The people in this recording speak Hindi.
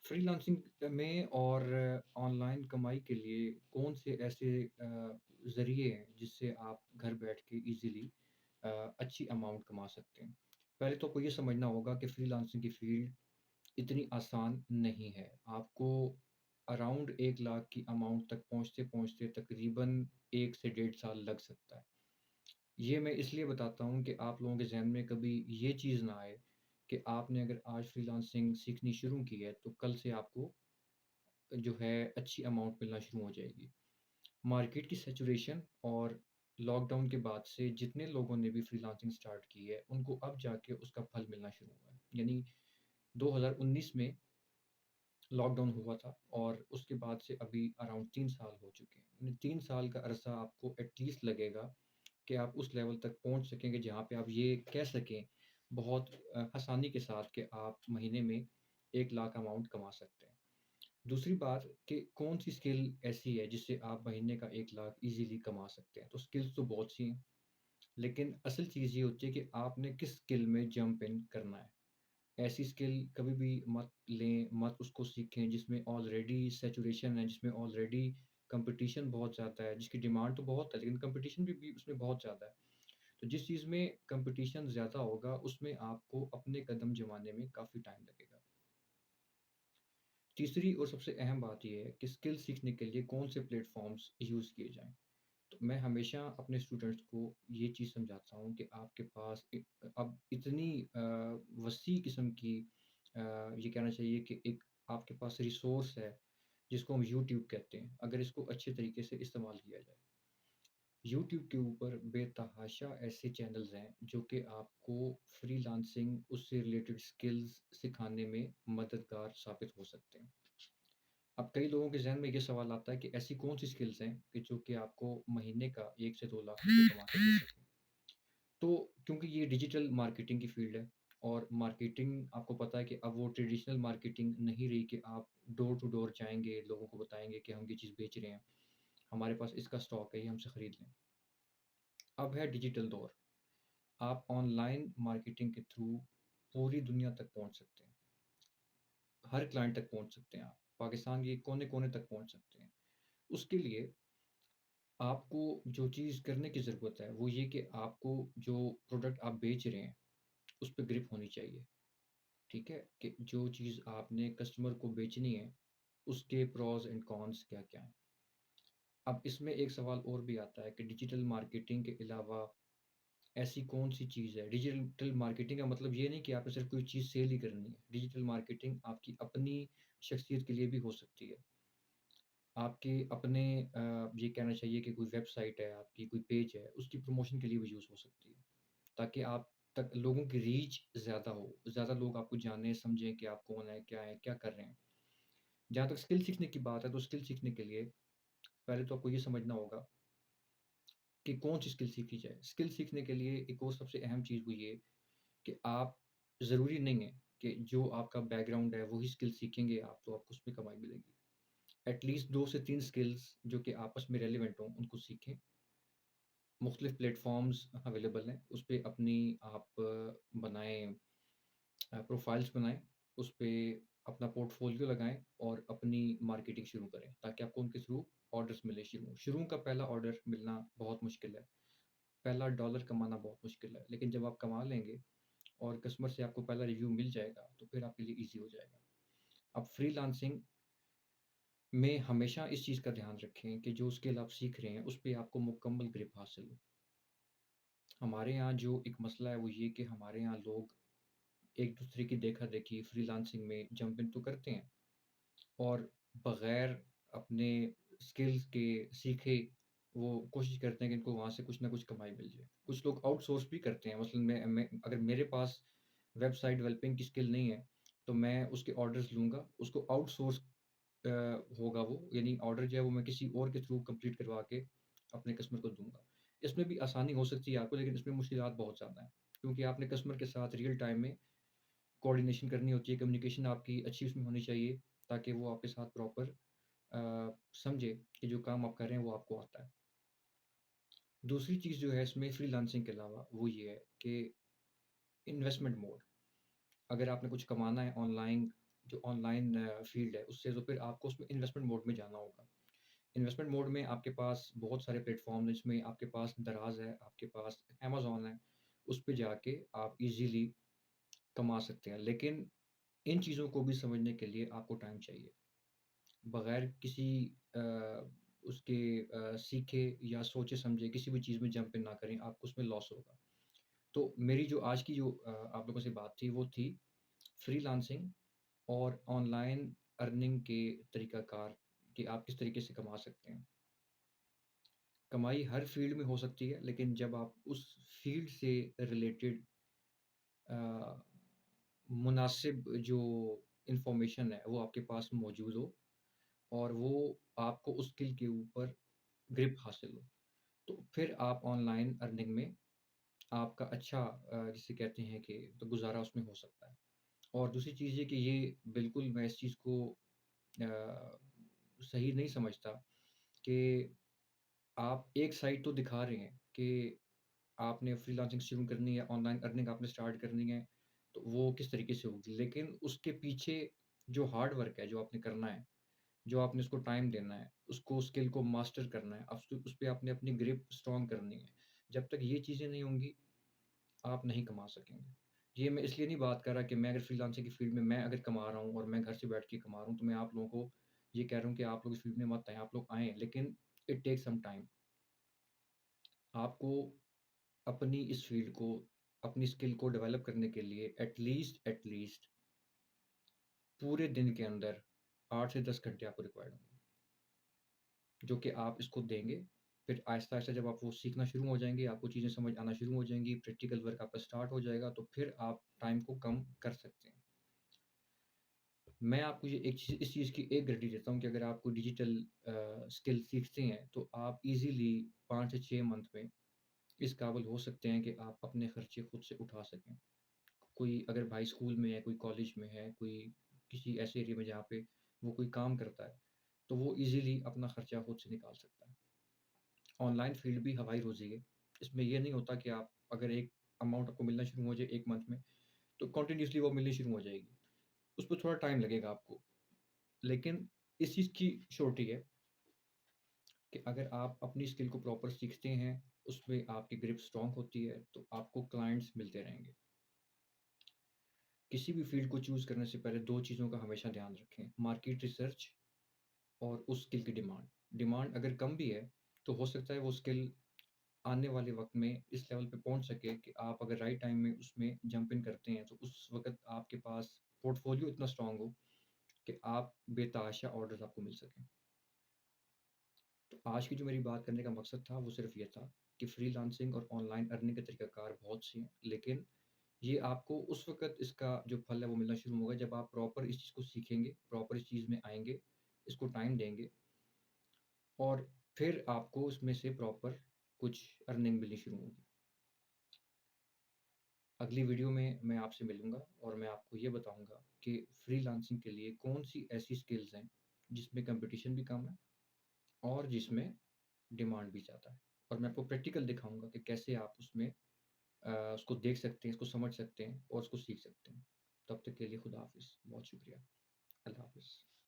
फ्रीलांसिंग में और ऑनलाइन कमाई के लिए कौन से ऐसे ज़रिए हैं जिससे आप घर बैठ के ईज़िली अच्छी अमाउंट कमा सकते हैं? पहले तो आपको ये समझना होगा कि फ्रीलांसिंग की फ़ील्ड इतनी आसान नहीं है। आपको अराउंड 1 लाख की अमाउंट तक पहुँचते-पहुँचते तकरीबन 1 से डेढ़ साल लग सकता है। ये मैं इसलिए बताता हूँ कि आप लोगों के ज़हन में कभी ये चीज़ ना आए कि आपने अगर आज फ्रीलांसिंग सीखनी शुरू की है, तो कल से आपको जो है अच्छी अमाउंट मिलना शुरू हो जाएगी। मार्केट की सैचुरेशन और लॉकडाउन के बाद से जितने लोगों ने भी फ्रीलांसिंग स्टार्ट की है, उनको अब जाके उसका फल मिलना शुरू हुआ है। यानी 2019 में लॉकडाउन हुआ था और उसके बाद से अभी अराउंड 3 साल हो चुके हैं। यानी 3 साल का अरसा आपको एट लीस्ट लगेगा कि आप उस लेवल तक पहुँच सकेंगे जहाँ पे आप ये कह सकें बहुत आसानी के साथ कि आप महीने में 1 लाख अमाउंट कमा सकते हैं। दूसरी बात कि कौन-सी स्किल ऐसी है जिससे आप महीने का 1 लाख ईज़िली कमा सकते हैं? तो स्किल्स तो बहुत सी हैं, लेकिन असल चीज़ ये होती है कि आपने किस स्किल में जंप इन करना है। ऐसी स्किल कभी भी मत लें, मत उसको सीखें जिसमें ऑलरेडी सैचुरेशन है, जिसमें ऑलरेडी कॉम्पिटिशन बहुत ज़्यादा है, जिसकी डिमांड तो बहुत है, लेकिन कॉम्पिटिशन भी उसमें बहुत ज़्यादा है। तो जिस चीज़ में कॉम्पिटिशन ज़्यादा होगा, उसमें आपको अपने कदम जमाने में काफ़ी टाइम लगेगा। तीसरी और सबसे अहम बात ये है कि स्किल सीखने के लिए कौन से प्लेटफ़ॉर्म्स यूज़ किए जाएँ। तो मैं हमेशा अपने स्टूडेंट्स को ये चीज़ समझाता हूँ कि आपके पास अब इतनी वसी किस्म की ये कहना चाहिए कि एक आपके पास रिसोर्स है, जिसको हम यूट्यूब कहते हैं, अगर इसको अच्छे तरीके से इस्तेमाल किया जाए। यूट्यूब के ऊपर बेतहाशा ऐसे चैनल्स हैं, जो कि आपको फ्रीलांसिंग, उससे रिलेटेड स्किल्स सिखाने में मददगार साबित हो सकते हैं। अब कई लोगों के ज़हन में ये सवाल आता है कि ऐसी कौन-सी स्किल्स हैं कि जो कि आपको महीने का 1 से 2 लाख रुपए कमा के दे सकें? तो क्योंकि ये डिजिटल मार्केटिंग की फ़ील्ड है और मार्केटिंग आपको पता है कि अब वो ट्रेडिशनल मार्केटिंग नहीं रही कि आप डोर टू डोर जाएँगे, लोगों को बताएँगे कि हम ये चीज़ बेच रहे हैं, हमारे पास इसका स्टॉक है, ये हमसे खरीद लें। अब है डिजिटल दौर, आप ऑनलाइन मार्केटिंग के थ्रू पूरी दुनिया तक पहुँच सकते हैं। हर क्लाइंट तक पहुँच सकते हैं आप। पाकिस्तान के कोने-कोने तक पहुँच सकते हैं। उसके लिए आपको जो चीज़ करने की ज़रूरत है, वो ये कि आपको जो प्रोडक्ट आप बेच रहे हैं, उस पे ग्रिप होनी चाहिए, ठीक है? कि जो चीज़ आपने कस्टमर को बेचनी है, उसके प्रोस एंड कॉन्स क्या-क्या हैं। अब इसमें एक सवाल और भी आता है कि डिजिटल मार्केटिंग के अलावा ऐसी कौन-सी चीज़ है? डिजिटल मार्केटिंग का मतलब ये नहीं कि आपने सिर्फ़ कोई चीज़ सेल ही करनी है। डिजिटल मार्केटिंग आपकी अपनी शख्सियत के लिए भी हो सकती है। आपके अपने ये कहना चाहिए कि कोई वेबसाइट है आपकी, कोई पेज है, उसकी प्रमोशन के लिए भी यूज़ हो सकती है। ताकि आप तक लोगों की रीच ज़्यादा हो, ज़्यादा लोग आपको जानें, समझें कि आप कौन हैं, क्या कर रहे हैं। जहाँ तक स्किल सीखने की बात है, तो स्किल सीखने के लिए पहले तो आपको ये समझना होगा कि कौन-सी स्किल सीखी जाए। स्किल सीखने के लिए एक और सबसे अहम चीज़ वो ये कि आप ज़रूरी नहीं है कि जो आपका बैकग्राउंड है, वही स्किल सीखेंगे आप, तो आपको उसमें कमाई मिलेगी। एट लीस्ट 2 से 3 स्किल्स जो कि आपस में रेलेवेंट हों, उनको सीखें। मुख्तलिफ़ प्लेटफ़ॉर्म्स अवेलेबल हैं, उस पे अपनी आप बनाएँ प्रोफ़ाइल्स बनाएँ, उस पे अपना पोर्टफ़ोलियो लगाएँ और अपनी मार्केटिंग शुरू करें, ताकि आपको उनके थ्रू ऑर्डर्स मिलने शुरू हों। शुरू का पहला ऑर्डर मिलना बहुत मुश्किल है, पहला डॉलर कमाना बहुत मुश्किल है, लेकिन जब आप कमा लेंगे और कस्टमर से आपको पहला रिव्यू मिल जाएगा, तो फिर आपके लिए ईज़ी हो जाएगा। अब फ्रीलांसिंग में हमेशा इस चीज़ का ध्यान रखें कि जो स्किल आप सीख रहे हैं, उस पे आपको मुकम्मल ग्रिप हासिल हो। हमारे यहाँ जो एक मसला है वो ये कि हमारे यहाँ लोग एक-दूसरे की देखा-देखी फ्रीलांसिंग में जंप इन तो करते हैं और बग़ैर अपने स्किल्स के सीखे वो कोशिश करते हैं कि इनको वहाँ से कुछ न कुछ कमाई मिल जाए। कुछ लोग आउटसोर्स भी करते हैं, मसलन मैं अगर मेरे पास वेबसाइट डेवलपिंग की स्किल नहीं है, तो मैं उसके ऑर्डर्स लूँगा, उसको आउटसोर्स अ, होगा वो, यानी ऑर्डर जो है वो मैं किसी और के थ्रू कंप्लीट करवा के अपने कस्टमर को दूँगा। इसमें भी आसानी हो सकती है आपको, लेकिन इसमें मुश्किलात बहुत ज़्यादा हैं, क्योंकि आपने कस्टमर के साथ रियल टाइम में कोऑर्डिनेशन करनी होती है, कम्युनिकेशन आपकी अच्छी उसमें होनी चाहिए, ताकि वो आपके साथ प्रॉपर समझे कि जो काम आप कर रहे हैं वो आपको आता है। दूसरी चीज़ जो है इसमें फ्रीलांसिंग के अलावा वो ये है कि इन्वेस्टमेंट मोड, अगर आपने कुछ कमाना है ऑनलाइन जो ऑनलाइन फ़ील्ड है, उससे तो फिर आपको उसमें इन्वेस्टमेंट मोड में जाना होगा। इन्वेस्टमेंट मोड में आपके पास बहुत सारे प्लेटफ़ॉर्म हैं, जिसमें आपके पास दराज़ है, आपके पास अमेज़न है, उस पे जाके आप ईज़िली कमा सकते हैं। लेकिन इन चीज़ों को भी समझने के लिए आपको टाइम चाहिए। बगैर किसी अ, उसके सीखे या सोचे-समझे किसी भी चीज़ में जंप इन ना करें, आपको उसमें लॉस होगा। तो मेरी जो आज की जो आप लोगों से बात थी, वो थी फ्रीलांसिंग और ऑनलाइन अर्निंग के तरीकाकार कि आप किस तरीके से कमा सकते हैं। कमाई हर फ़ील्ड में हो सकती है, लेकिन जब आप उस फ़ील्ड से रिलेटेड अ, मुनासिब जो इन्फॉर्मेशन है, वो आपके पास मौजूद हो और वो आपको उस स्किल के ऊपर ग्रिप हासिल हो, तो फिर आप ऑनलाइन अर्निंग में आपका अच्छा जिसे कहते हैं कि तो गुज़ारा उसमें हो सकता है। और दूसरी चीज़ ये कि ये बिल्कुल मैं इस चीज़ को सही नहीं समझता कि आप एक साइड तो दिखा रहे हैं कि आपने फ्रीलांसिंग शुरू करनी है, ऑनलाइन अर्निंग आपने स्टार्ट करनी है, तो वो किस तरीके से होगी। लेकिन उसके पीछे जो हार्ड वर्क है, जो आपने करना है, जो आपने उसको टाइम देना है, उसको स्किल को मास्टर करना है, उस पे आपने अपनी ग्रिप स्ट्रॉन्ग करनी है। जब तक ये चीज़ें नहीं होंगी, आप नहीं कमा सकेंगे। ये मैं इसलिए नहीं बात कर रहा कि मैं अगर फ्रीलांसिंग की फ़ील्ड में मैं अगर कमा रहा हूँ और मैं घर से बैठ के कमा रहा हूँ, तो मैं आप लोगों को ये कह रहा हूँ कि आप लोग इस फ़ील्ड में मत आएँ, आप लोग आएँ, लेकिन इट टेक्स सम टाइम। आपको अपनी इस फ़ील्ड को, अपनी स्किल को डेवलप करने के लिए एट लीस्ट पूरे दिन के अंदर 8 से 10 घंटे आपको रिक्वायर्ड होंगे, जो कि आप इसको देंगे। फिर आहिस्ता-आहिस्ता जब आप वो सीखना शुरू हो जाएँगे, आपको चीज़ें समझ आना शुरू हो जाएँगी, प्रैक्टिकल वर्क आपका स्टार्ट हो जाएगा, तो फिर आप टाइम को कम कर सकते हैं। मैं आपको ये एक चीज़ इस चीज़ की एक गारंटी देता हूँ कि अगर आप कोई डिजिटल स्किल सीखते हैं, तो आप ईज़िली 5 से 6 मंथ में इस काबिल हो सकते हैं कि आप अपने खर्चे खुद से उठा सकें। कोई अगर भाई स्कूल में है, कोई कॉलेज में है, कोई किसी ऐसे एरिया में जहाँ पे वो कोई काम करता है, तो वो ईज़िली अपना खर्चा खुद से निकाल सकता है। ऑनलाइन फ़ील्ड भी हवाई रोज़ी है। इसमें ये नहीं होता कि आप अगर एक अमाउंट आपको मिलना शुरू हो जाए 1 मंथ में, तो कंटीन्यूअसली वो मिलनी शुरू हो जाएगी। उसपे थोड़ा टाइम लगेगा आपको। लेकिन इस चीज़ की श्योरिटी है कि अगर आप अपनी स्किल को प्रॉपर सीखते हैं, उसमें आपकी ग्रिप स्ट्रॉन्ग होती है, तो आपको क्लाइंट्स मिलते रहेंगे। किसी भी फ़ील्ड को चूज़ करने से पहले 2 चीज़ों का हमेशा ध्यान रखें, मार्केट रिसर्च और उस स्किल की डिमांड। डिमांड अगर कम भी है, तो हो सकता है वो स्किल आने वाले वक़्त में इस लेवल पे पहुँच सके कि आप अगर राइट टाइम में उसमें जंप इन करते हैं, तो उस वक़्त आपके पास पोर्टफ़ोलियो इतना स्ट्रॉन्ग हो कि आप बेतहाशा ऑर्डर्स आपको मिल सकें। तो आज की जो मेरी बात करने का मकसद था, वो सिर्फ़ ये था कि फ्रीलांसिंग और ऑनलाइन अर्निंग के तरीक़ाकार बहुत से हैं, लेकिन ये आपको उस वक़्त इसका जो फल है, वो मिलना शुरू होगा जब आप प्रॉपर इस चीज़ को सीखेंगे, प्रॉपर इस चीज़ में आएँगे, इसको टाइम देंगे और फिर आपको उसमें से प्रॉपर कुछ अर्निंग मिलनी शुरू होगी। अगली वीडियो में मैं आपसे मिलूँगा और मैं आपको ये बताऊँगा कि फ्रीलांसिंग के लिए कौन-सी ऐसी स्किल्स हैं, जिसमें कॉम्पिटिशन भी कम है और जिसमें डिमांड भी ज़्यादा है। और मैं आपको प्रैक्टिकल दिखाऊँगा कि कैसे आप उसमें उसको देख सकते हैं, इसको समझ सकते हैं और उसको सीख सकते हैं। तब तक के लिए खुदा हाफ़िज़। बहुत शुक्रिया। अल्लाह हाफ़िज़।